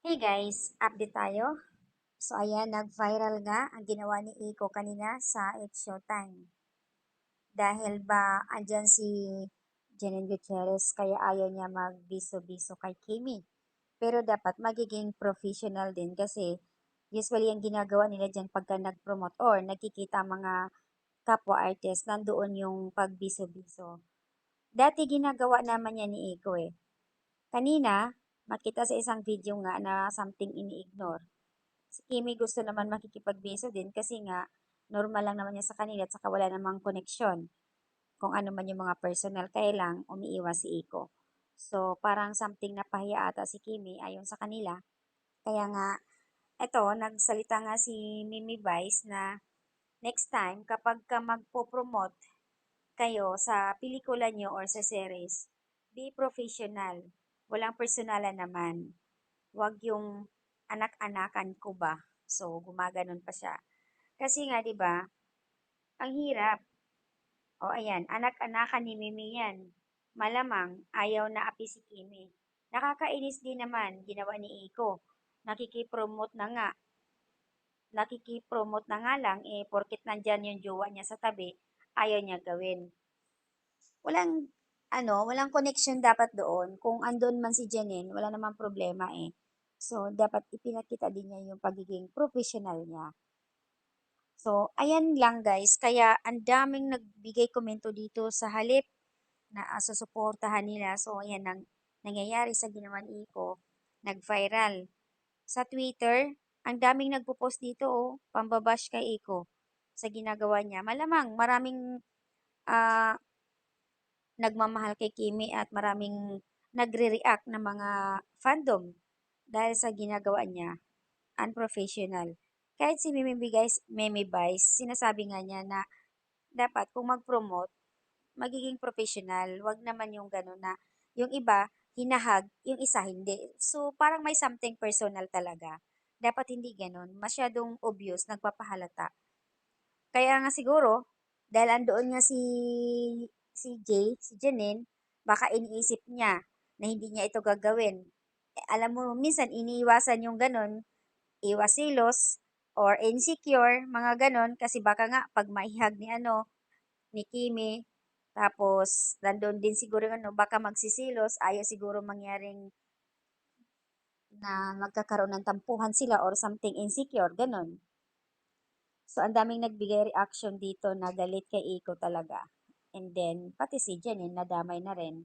Hey guys, update tayo. So ayan, nag-viral nga ang ginawa ni Iko kanina sa It's Showtime. Dahil ba andyan si Janine Gutierrez kaya ayaw niya magbiso-biso kay Kimi. Pero dapat magiging professional din kasi usually ang ginagawa nila dyan pagka nag-promote or nagkikita mga kapwa artist, nandoon yung pagbiso-biso. Dati ginagawa naman niya ni Iko eh. Kanina, makita sa isang video nga na something ini-ignore. Si Kimi gusto naman makikipagbiso din kasi nga normal lang naman niya sa kanila at saka wala namang koneksyon kung ano man yung mga personal kaya lang umiiwas si Iko. So parang something na pahiya ata si Kimi ayon sa kanila. Kaya nga eto nagsalita nga si Mimi Vice na next time kapag ka magpo-promote kayo sa pelikula nyo or sa series, be professional. Walang personalan naman. Wag yung anak-anakan ko ba. So, gumaganon pa siya. Kasi nga, di ba, ang hirap. O, ayan, anak-anakan ni Mimi yan. Malamang, ayaw na api si Kimi. Nakakainis din naman, ginawa ni Iko. Nakikipromote na nga. Nakikipromote na nga lang, porkit nandyan yung jowa niya sa tabi, ayaw niya gawin. Walang, walang connection dapat doon. Kung andun man si Janine, wala namang problema eh. So, dapat ipinakita din niya yung pagiging professional niya. So, ayan lang guys. Kaya, ang daming nagbigay komento dito sa halip na susuportahan nila. So, ayan ang nangyayari sa ginawa ni Iko. Nag-viral. Sa Twitter, ang daming nagpo-post dito oh, pambabash kay Iko sa ginagawa niya. Malamang maraming ah, nagmamahal kay Kimi at maraming nagre-react na mga fandom dahil sa ginagawa niya, unprofessional. Kahit si Mimi Vice, sinasabi nga niya na dapat kung mag-promote, magiging professional. Wag naman yung gano'n na yung iba, hinahag, yung isa hindi. So, parang may something personal talaga. Dapat hindi gano'n. Masyadong obvious, nagpapahalata. Kaya nga siguro, dahil andoon nga si Janine, baka iniisip niya na hindi niya ito gagawin. Alam mo, minsan iniiwasan yung ganun, iwas silos, or insecure, mga ganon, kasi baka nga, pag maihag ni Kimi, tapos, nandun din siguro yung baka magsisilos, ayaw siguro mangyaring na magkakaroon ng tampuhan sila or something insecure, ganon. So, ang daming nagbigay reaction dito na galit kay Iko talaga. And then, pati si Janine, nadamay na rin.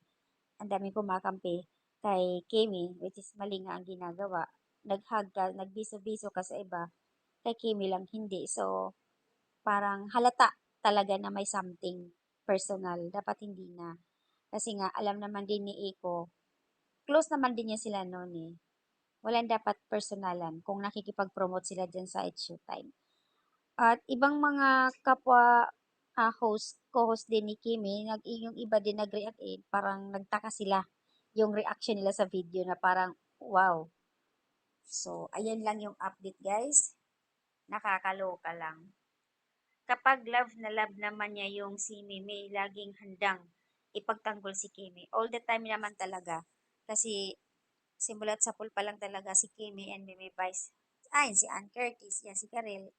Ang daming kumakampi kay Kimi, which is mali nga ang ginagawa. Nag-hug ka, nagbiso-biso ka sa iba. Kay Kimi lang hindi. So, parang halata talaga na may something personal. Dapat hindi na. Kasi nga, alam naman din ni Iko, close naman din niya sila noon eh. Walang dapat personalan kung nakikipag-promote sila dyan sa It's Showtime. At ibang mga kapwa co-host din ni Kimi, yung iba din nag-react eh, parang nagtaka sila yung reaction nila sa video na parang, wow. So, ayan lang yung update guys. Nakakaloka lang. Kapag love na love naman niya yung si Mimi, laging handang ipagtanggol si Kimi. All the time naman talaga. Kasi simulat sa pool pa lang talaga si Kimi and Mimi Vice. Ay, si Ann Curtis, yan si Karel.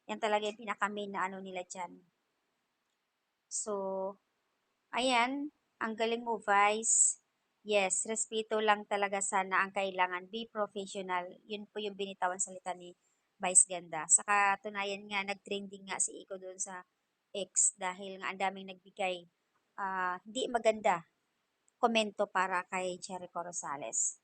Yan talaga yung pinaka-main na ano nila dyan. So, ayan, ang galing mo, Vice. Yes, respeto lang talaga sana ang kailangan. Be professional. Yun po yung binitawan salita ni Vice Ganda. Sa katunayan nga, nag-trending nga si Iko doon sa X dahil nga ang daming nagbigay hindi maganda komento para kay Jericho Rosales.